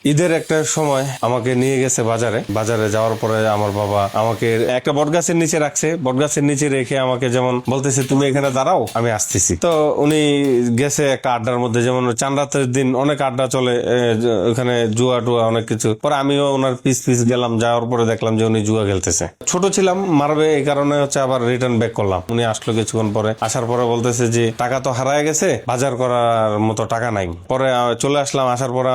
ঈদের একটা সময় আমাকে নিয়ে গেছে বাজারে যাওয়ার পরে আমার বাবা আমাকে একটা বটগাছের নিচে রাখছে, বটগাছের নিচে রেখে আমাকে যেমন বলতেছে তুমি এখানে দাঁড়াও আমি আসতেছি। তো উনি গেছে একটা আড্ডার মধ্যে, যেমন চাঁদ রাতের দিন অনেক আড্ডা চলে, ওখানে জুয়া টুয়া অনেক কিছু। পরে আমিও ওনার পিস গেলাম, যাওয়ার পরে দেখলাম যে উনি জুয়া খেলতেছে। ছোট ছিলাম, মারবে এই কারণে হচ্ছে আবার রিটার্ন ব্যাক করলাম। উনি আসলো কিছুক্ষণ পরে, আসার পরে বলতেছে যে টাকা তো হারায় গেছে, বাজার করার মতো টাকা নাই। পরে চলে আসলাম। আসার পরে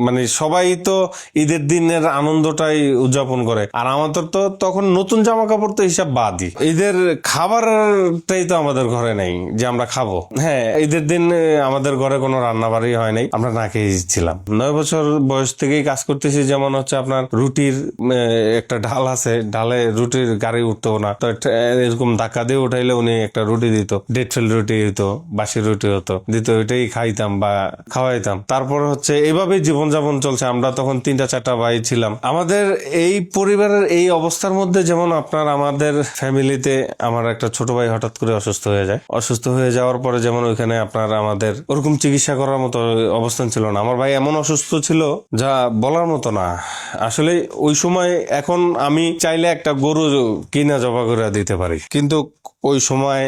মানে সবাই তো ঈদের দিনের আনন্দটাই উদযাপন করে, আর আমাদের তো তখন নতুন জামা কাপড় তো হিসাব বাদই, ঈদের খাবারটাই তো আমাদের ঘরে নেই যে আমরা খাবো। হ্যাঁ, ঈদের দিন আমাদের ঘরে কোনো রান্না বাড়ি হয় নাই, আমরা না খেয়েছিলাম। 9 বছর বয়স থেকেই কাজ করতেছি। যেমন হচ্ছে আপনার রুটির একটা ঢাল আছে, ঢালে রুটির গাড়ি উঠতো না, তো এরকম ধাক্কা দিয়ে উঠাইলে উনি একটা রুটি দিত, ডেড ফেল রুটি দিত, বাসি রুটি হতো দিত, ওইটাই খাইতাম বা খাওয়াইতাম। তারপর হচ্ছে এইভাবেই জীবনযাপন চলছে। আমরা তখন 3-4 ভাই ছিলাম। আমাদের এই পরিবারের এই অবস্থার মধ্যে যেমন আপনার আমাদের ফ্যামিলিতে আমার একটা ছোট ভাই হঠাৎ করে অসুস্থ হয়ে যায়। অসুস্থ হয়ে যাওয়ার পরে যেমন ওইখানে আপনার আমাদের ওরকম চিকিৎসা করার মতো অবস্থান ছিল না। আমার ভাই এমন অসুস্থ ছিল যা বলার মতো না আসলে। ওই সময় এখন আমি চাইলে একটা গরু কিনা জবা করে দিতে পারি, কিন্তু ওই সময়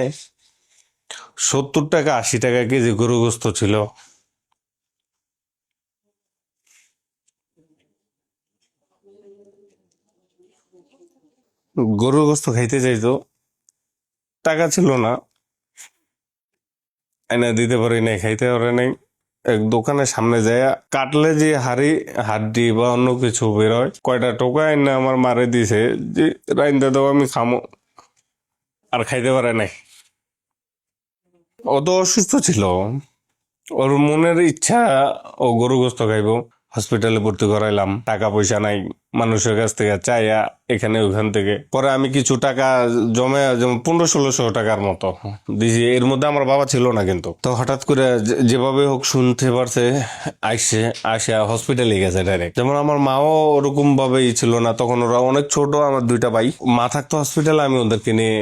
70 টাকা 80 টাকা কেজি গরু গোস্ত ছিল। গরুর গোস্ত খাইতে চাইতো, টাকা ছিল না, এনে দিতে পারি নাই, খাইতে পারে নাই। এক দোকানের সামনে যায় কাটলে যে হাড্ডি বা অন্য কিছু বেরোয়, কয়টা টোকা এনে আমার মারে দিছে যে রাইন্দা দাও আমি খামো, আর খাইতে পারে নাই। ও তো অসুস্থ ছিল, ওর মনের ইচ্ছা ও গরু গোস্ত খাইবো। হসপিটালে ভর্তি করাইলাম, টাকা পয়সা নাই, মানুষের কাছ থেকে চাইয়া এখানে ওখান থেকে। পরে আমি কিছু টাকা জমে, যেমন 1500-1600 টাকার মতো দিছি। এর মধ্যে আমার বাবা ছিল না, কিন্তু তো হঠাৎ করে যেভাবে হোক শুনতে পারছে, আসা হসপিটালে গেছে ডাইরেক্ট। যেমন আমার মাও ওরকম ভাবেই ছিল না, তখন ওরা অনেক ছোট, আমার 2টা ভাই। মা থাকতো হসপিটালে, আমি ওদেরকে নিয়ে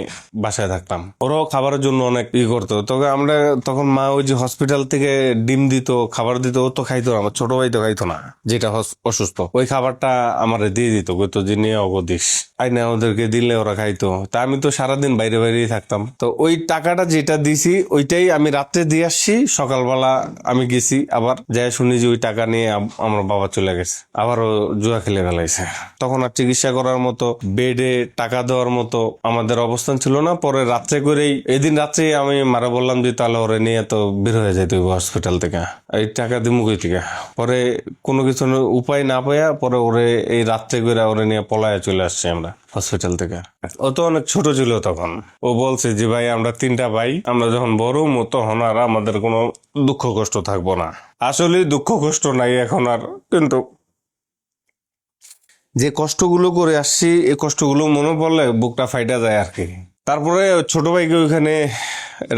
বাসায় থাকতাম। ওরাও খাবারের জন্য অনেক করতো। তবে আমরা তখন মা ওই যে হসপিটাল থেকে ডিম দিত, খাবার দিত, ও তো খাইতো না। আমার ছোট ভাই তো খাইতো না, যেটা অসুস্থ, ওই খাবারটা আমার দিয়ে দিত, কইতো যে নিয়ে অগদিস আইনা ওদেরকে দিলে ওরা খাইতো। তা আমি তো সারাদিন বাইরেই থাকতাম। তো ওই টাকাটা যেটা দিছি ওইটাই আমি রাত্রে দিয়ে আসছি, সকালবেলা আমি গেছি, আবার যাই শুনি যে ওই টাকা নিয়ে আমার বাবা চলে গেছে, আবারও জুয়া খেলে ফেলাইছে। তখন আর চিকিৎসা করার মতো, বেডে টাকা দেওয়ার মতো আমাদের অবস্থান ছিল না। পরে রাত্রে করেই, এদিন রাত্রে আমি মারা বললাম যে তাহলে ওরে নিয়ে তো বের হয়ে যেতে হসপিটাল থেকে, এই টাকা দিমু কই থেকে। পরে কোনো কিছু উপায় না পাইয়া পরে ওরে এই রাত্রে করে ওরে নিয়ে পলায় চলে আসছি আমরা হসপিটাল থেকে। ও তো অনেক ছোট ছিল তখন। ও বলছে যে ভাই আমরা 3টা ভাই, আমরা যখন বড় হবো তখন আর আমাদের কোনো দুঃখ কষ্ট থাকবো না। আসলে দুঃখ কষ্ট নাই এখন আর, কিন্তু যে কষ্টগুলো করে আসছি এই কষ্টগুলো মনে পড়লে বুকটা ফাইটা যায় আর কি। তারপরে ছোট ভাইকে ওইখানে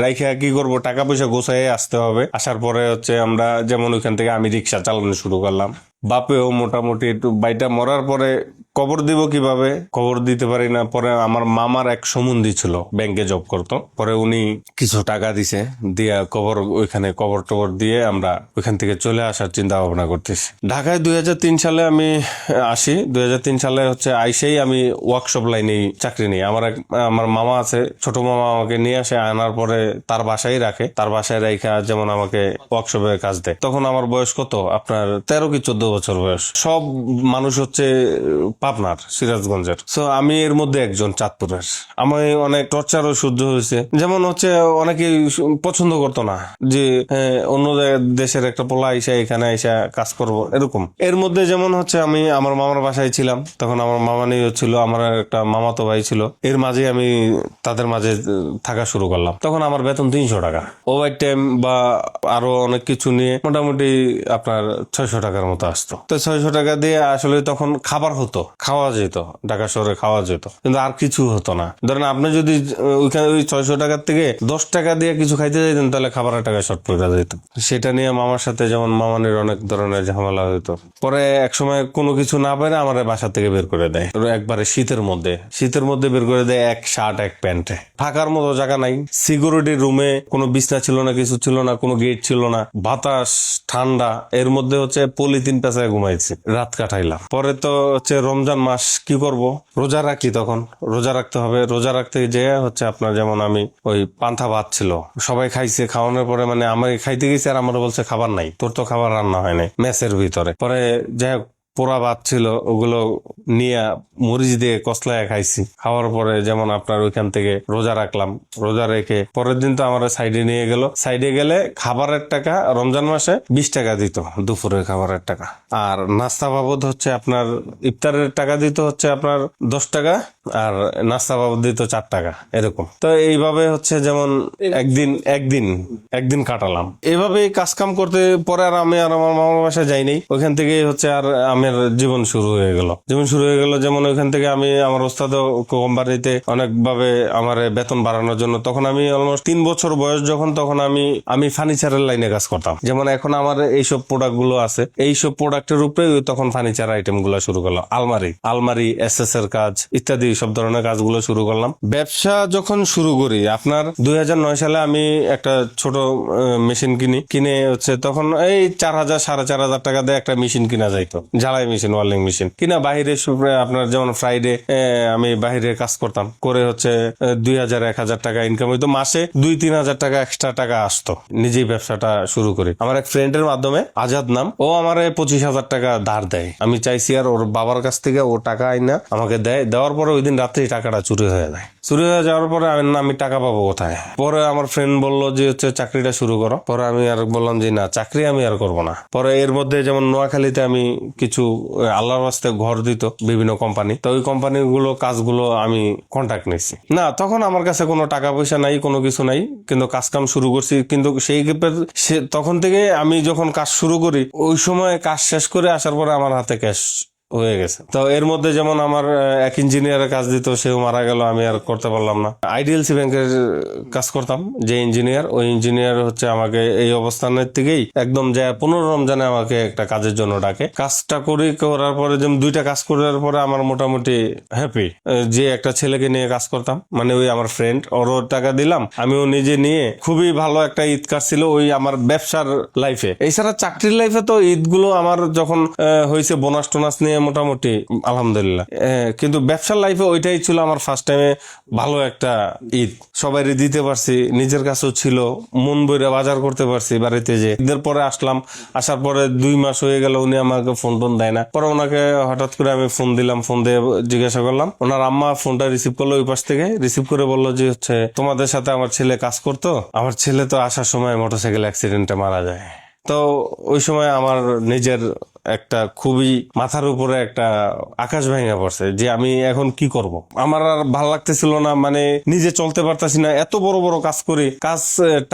রাইখা কি করব, টাকা পয়সা গোছায় আসতে হবে। আসার পরে হচ্ছে আমরা যেমন ওইখান থেকে আমি রিক্সা চালানো শুরু করলাম। বাপেও মোটামুটি একটু, বাইটা মরার পরে কবর দিব কিভাবে, কবর দিতে পারি না। পরে আমার মামার এক সম্বন্ধী ছিল, ব্যাংকে জব করতো, পরে উনি কিছু টাকা দিছে, দিয়া কবর, ওইখানে কবর টবর দিয়ে আমরা ওইখান থেকে চলে আসার চিন্তা ভাবনা করতেছি। ঢাকায় 2003 সালে আমি আসি। 2003 সালে হচ্ছে আইসেই আমি ওয়ার্কশপ লাইনে চাকরি নিই। আমার মামা আছে, ছোট মামা আমাকে নিয়ে আসে, আনার পরে তার বাসায় রাখে, তার বাসায় রেখা যেমন আমাকে ওয়ার্কশপে কাজ দেয়। তখন আমার বয়স কত, আপনার 13 কি 14 বছর বয়স। সব মানুষ হচ্ছে পাবনার, সিরাজগঞ্জের। সো আমি এর মধ্যে একজন চাঁদপুরের। আমি অনেক টর্চারও সহ্য হয়েছে। যেমন হচ্ছে অনেকে পছন্দ করতো না যে অন্য দেশের একটা পোলা আইসা এখানে আইসা কাজ করব, এরকম। এর মধ্যে যেমন হচ্ছে আমি আমার মামার বাসায় ছিলাম, তখন আমার মামা নিয়ে ছিল, আমার একটা মামাতো ভাই ছিল। এর মাঝে আমি তাদের মাঝে থাকা শুরু করলাম। তখন আমার বেতন 300 টাকা, ওভার টাইম বা আরো অনেক কিছু নিয়ে মোটামুটি আপনার 600 টাকার মতো আসতো। তো 600 টাকা দিয়ে আসলে তখন খাবার হতো, খাওয়া যেত, ঢাকা শহরে খাওয়া যেত, কিন্তু আর কিছু হতো না। ধরেন আপনি যদি ওইখানে ওই 600 টাকার থেকে 10 টাকা দিয়ে কিছু খাইতে যাইতেন, তাহলে খাবারের টাকা শর্ট পড়ে যেত। সেটা নিয়ে মামার সাথে যেমন মামানির অনেক ধরনের ঝামেলা হইতো। পরে একসময় কোনো কিছু না পেরে আমার বাসা থেকে বের করে দেয়, একবারে শীতের মধ্যে বের করে দেয়, এক শার্ট এক প্যান্টে। থাকার মতো জায়গা নাই, সিকিউরিটি রুমে কোনো বিছনা ছিল না, কিছু ছিল না, কোনো গেট ছিল না, বাতাস ঠান্ডা, এর মধ্যে হচ্ছে পলিথিন পেঁচায় ঘুমাইছি, রাত কাটাইলাম। পরে তো হচ্ছে রমজান মাস, কি করব, রোজা রাখি, তখন রোজা রাখতে হবে। রোজা রাখতে যে হচ্ছে আপনার যেমন আমি ওই পান্থা ভাত ছিল, সবাই খাইছে, খাওয়ানোর পরে মানে আমি খাইতে গেছি আর আমার বলছে খাবার নাই, তোর তো খাবার রান্না হয় নাই মেসের ভিতরে। পরে যাই হোক পোড়া ভাত ছিল, ওগুলো নিয়ে মরিচ দিয়ে কসলায় খাইছি। খাওয়ার পরে যেমন আপনার ওইখান থেকে রোজা রাখলাম। রোজা রেখে পরের দিন তো আমার সাইডে নিয়ে গেল। সাইডে গেলে খাবারের টাকা রমজান মাসে 20 টাকা দিত, দুপুরের খাবারের টাকা। আর নাস্তা বাবদ হচ্ছে আপনার ইফতারের টাকা দিত হচ্ছে আপনার 10 টাকা, আর নাস্তা বাবদ দিত 4 টাকা, এরকম। তো এইভাবে হচ্ছে যেমন একদিন কাটালাম এইভাবেই কাজ কাম করতে। পরে আর আমি আর আমার মামার বাসায় যাইনি, ওইখান থেকে হচ্ছে আর আমার জীবন শুরু হয়ে গেল। যেমন ওইখান থেকে আমি আমার ওস্তাদ কোম্পানিতে অনেকভাবে আমার বেতন বাড়ানোর জন্য, তখন আমি অলমোস্ট 3 বছর বয়স যখন, তখন আমি ফার্নিচারের লাইনে কাজ করতাম। যেমন এখন আমার এইসব প্রোডাক্ট গুলো আছে, এইসব প্রোডাক্টের উপরে তখন ফার্নিচার আইটেম গুলো শুরু করলাম। আলমারি এসএস এর কাজ ইত্যাদি সব ধরনের কাজগুলো শুরু করলাম। ব্যবসা যখন শুরু করি আপনার 2009 সালে আমি একটা ছোট মেশিন কিনে হচ্ছে তখন এই 4000 4,500 টাকা দিয়ে একটা মেশিন কিনা যাইতো, ঝালাই মেশিন, ওয়ার্লিং মেশিন কিনা। বাইরে আপনার যেমন ফ্রাইডে আমি বাইরে কাজ করতাম, করে হচ্ছে 2000-1000 টাকা ইনকাম হইতো। মাসে 2-3 হাজার টাকা এক্সট্রা টাকা আসতো। নিজেই ব্যবসাটা শুরু করি আমার এক ফ্রেন্ডের মাধ্যমে, আজাদ নাম, ও আমার 25,000 টাকা ধার দেয়। আমি চাইছি আর ওর বাবার কাছ থেকে ও টাকা আইনা আমাকে দেয়। দেওয়ার পরে ওই দিন রাত্রেই টাকাটা চুরি হয়ে যায়। চুরি হয়ে যাওয়ার পরে আমি টাকা পাবো কোথায়? পরে আমার ফ্রেন্ড বললো যে হচ্ছে চাকরিটা শুরু করো। পরে আমি আর বললাম যে না, চাকরি আমি আর করবো না। পরে এর মধ্যে যেমন নোয়াখালীতে আমি কিছু আল্লাহর রাস্তায় ঘর দিত বিভিন্ন কোম্পানি, তো ওই কোম্পানিগুলো কাজগুলো আমি কন্ট্যাক্ট নিচ্ছি। না, তখন আমার কাছে কোনো টাকা পয়সা নাই, কোনো কিছু নাই, কিন্তু কাজ কাম শুরু করছি। কিন্তু তখন থেকে আমি যখন কাজ শুরু করি, ওই সময় কাজ শেষ করে আসার পরে আমার হাতে ক্যাশ হয়ে গেছে। তো এর মধ্যে যেমন আমার এক ইঞ্জিনিয়ারের কাজ দিত, সেও মারা গেল, আমি আর করতে পারলাম না। আইডিএলসি ব্যাংকের কাজ করতাম, যে ইঞ্জিনিয়ার, ওই ইঞ্জিনিয়ার হচ্ছে আমাকে এই অবস্থানের থেকেই একদম যায় 15 রমজানে আমাকে একটা কাজের জন্য ডাকে। কাজটা করার পরে যেমন 2টা কাজ করার পরে আমার মোটামুটি হ্যাপি। যে একটা ছেলেকে নিয়ে কাজ করতাম, মানে ওই আমার ফ্রেন্ড, ওরও টাকা দিলাম, আমিও নিজে নিয়ে খুবই ভালো একটা ঈদ কাটছিল ওই আমার ব্যবসার লাইফে। এছাড়া চাকরির লাইফে তো ঈদগুলো আমার যখন হয়েছে বোনাস টোনাস নিয়ে মোটামুটি আলহামদুলিল্লাহ, কিন্তু ব্যবসার লাইফে ওইটাই ছিল আমার ফার্স্ট টাইমে ভালো একটা ঈদ। সবাই দিতে পারছি, নিজের কাছেও ছিল, মন বইরা বাজার করতে পারছি বাড়িতে। যে ঈদের পরে আসার পরে 2 মাস হয়ে গেল, উনি আমাকে ফোন টোন দেয় না। পরে ওনাকে হঠাৎ করে আমি ফোন দিলাম, ফোন দিয়ে জিজ্ঞাসা করলাম, ওনার আম্মা ফোনটা রিসিভ করলো ওই পাশ থেকে। রিসিভ করে বললো যে হচ্ছে তোমাদের সাথে আমার ছেলে কাজ করতো, আমার ছেলে তো আসার সময় মোটরসাইকেল অ্যাক্সিডেন্টে মারা যায়। তো ওই সময় আমার নিজের একটা খুবই মাথার উপরে একটা আকাশ ভেঙে পড়ছে যে আমি এখন কি করব। আমার আর ভাল লাগতেছিল না, মানে নিজে চলতে পারতাছি না। এত বড় বড় কাজ করি,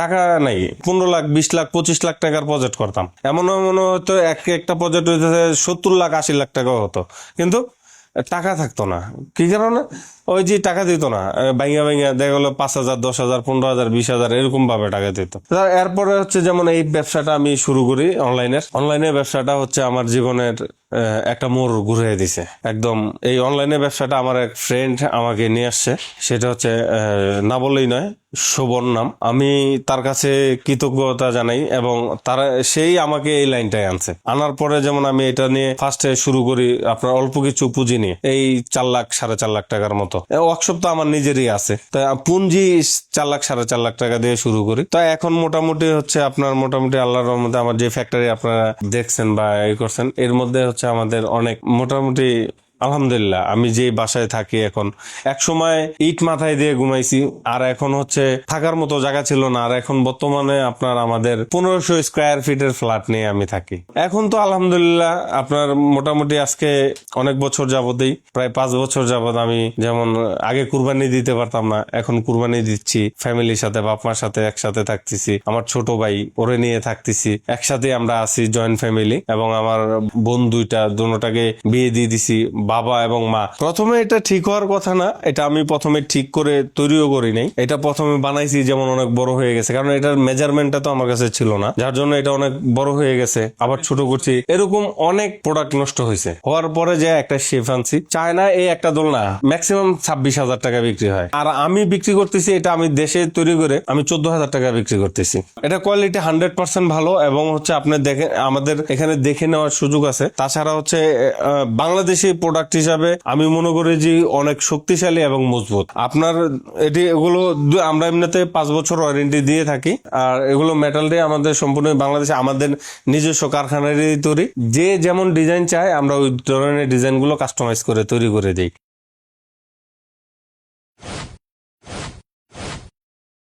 টাকা নাই, 15 লাখ 20 লাখ 25 লাখ টাকার প্রজেক্ট করতাম। এমন হয়তো একটা প্রজেক্ট হইতেছে 70 লাখ 80 লাখ টাকাও হতো, কিন্তু টাকা থাকতো না। কি কারণে? ওই যে টাকা দিত না, ভাইয়া দেখা গেলো 5,000 10,000 15,000 20,000 এরকম ভাবে টাকা দিত। এরপরে হচ্ছে যেমন এই ব্যবসাটা আমি শুরু করি, অনলাইনের ব্যবসাটা হচ্ছে আমার জীবনের একটা মোড় ঘুরিয়ে দিছে একদম। এই অনলাইনে ব্যবসাটা আমার এক ফ্রেন্ড আমাকে নিয়ে আসছে, সেটা হচ্ছে না বললেই নয়, শোভন নাম। আমি তার কাছে কৃতজ্ঞতা জানাই, এবং সেই আমাকে এই লাইনটাই আনছে। আনার পরে যেমন আমি এটা নিয়ে ফার্স্টে শুরু করি আপনার অল্প কিছু পুঁজি নিয়ে, এই 4 লাখ 4.5 লাখ টাকার মতো। ওয়ার্কশপ তো আমার নিজেরই আছে, তাই পুঁজি 4 লাখ 4.5 লাখ টাকা দিয়ে শুরু করি। তাই এখন মোটামুটি হচ্ছে আপনার মোটামুটি আল্লাহর রহমতে আমার যে ফ্যাক্টরি আপনারা দেখছেন বা এই করছেন, এর মধ্যে হচ্ছে আমাদের অনেক মোটামুটি আলহামদুলিল্লাহ। আমি যে বাসায় থাকি এখন, এক সময় ইট মাথায় দিয়ে ঘুমাইছি, আর এখন হচ্ছে থাকার মতো জায়গা ছিল না। আর এখন বর্তমানে আপনার আমাদের 1500 স্কোয়ার ফিটের ফ্ল্যাট নিয়ে আমি থাকি। এখন তো আলহামদুলিল্লাহ আপনার মোটামুটি আজকে অনেক বছর যাবতেই, প্রায় 5 বছর যাবত আমি যেমন আগে কুরবানি দিতে পারতাম না, এখন কুরবানি দিচ্ছি। ফ্যামিলির সাথে, বাপ মার সাথে একসাথে থাকতেছি। আমার ছোট ভাই ওরে নিয়ে থাকতেছি, একসাথে আমরা আছি, জয়েন্ট ফ্যামিলি। এবং আমার বোন 2টা, দুটোটাকে বিয়ে দিয়ে দিছি, বাবা এবং মা। প্রথমে এটা ঠিক হওয়ার কথা না, এটা আমি প্রথমে ঠিক করে তৈরিও করি নাই। এটা প্রথমে বানাইছি যেমন অনেক বড় হয়ে গেছে, কারণ এটার মেজারমেন্টটা তো আমার কাছে ছিল না, যার জন্য এটা অনেক বড় হয়ে গেছে, আবার ছোট করছি, এরকম অনেক প্রোডাক্ট নষ্ট হয়েছে। হওয়ার পরে যে একটা শেফ আনছি, চায়না এই একটা দোলনা ম্যাক্সিমাম 26,000 টাকা বিক্রি হয়, আর আমি বিক্রি করতেছি এটা আমি দেশে তৈরি করে আমি 14,000 টাকা বিক্রি করতেছি। এটা কোয়ালিটি 100% ভালো, এবং হচ্ছে আপনি দেখেন আমাদের এখানে দেখে নেওয়ার সুযোগ আছে। তাছাড়া হচ্ছে বাংলাদেশি প্রোডাক্ট হিসাবে আমি মনে করি যে অনেক শক্তিশালী এবং মজবুত। আপনার এগুলো আমরা এমনিতে 5 বছর ওয়ারেন্টি দিয়ে থাকি, আর এগুলো মেটাল দিয়ে আমাদের সম্পূর্ণ বাংলাদেশে আমাদের নিজস্ব কারখানারই তৈরি। যে যেমন ডিজাইন চায় আমরা ওই ধরনের ডিজাইনগুলো কাস্টমাইজ করে তৈরি করে দিই।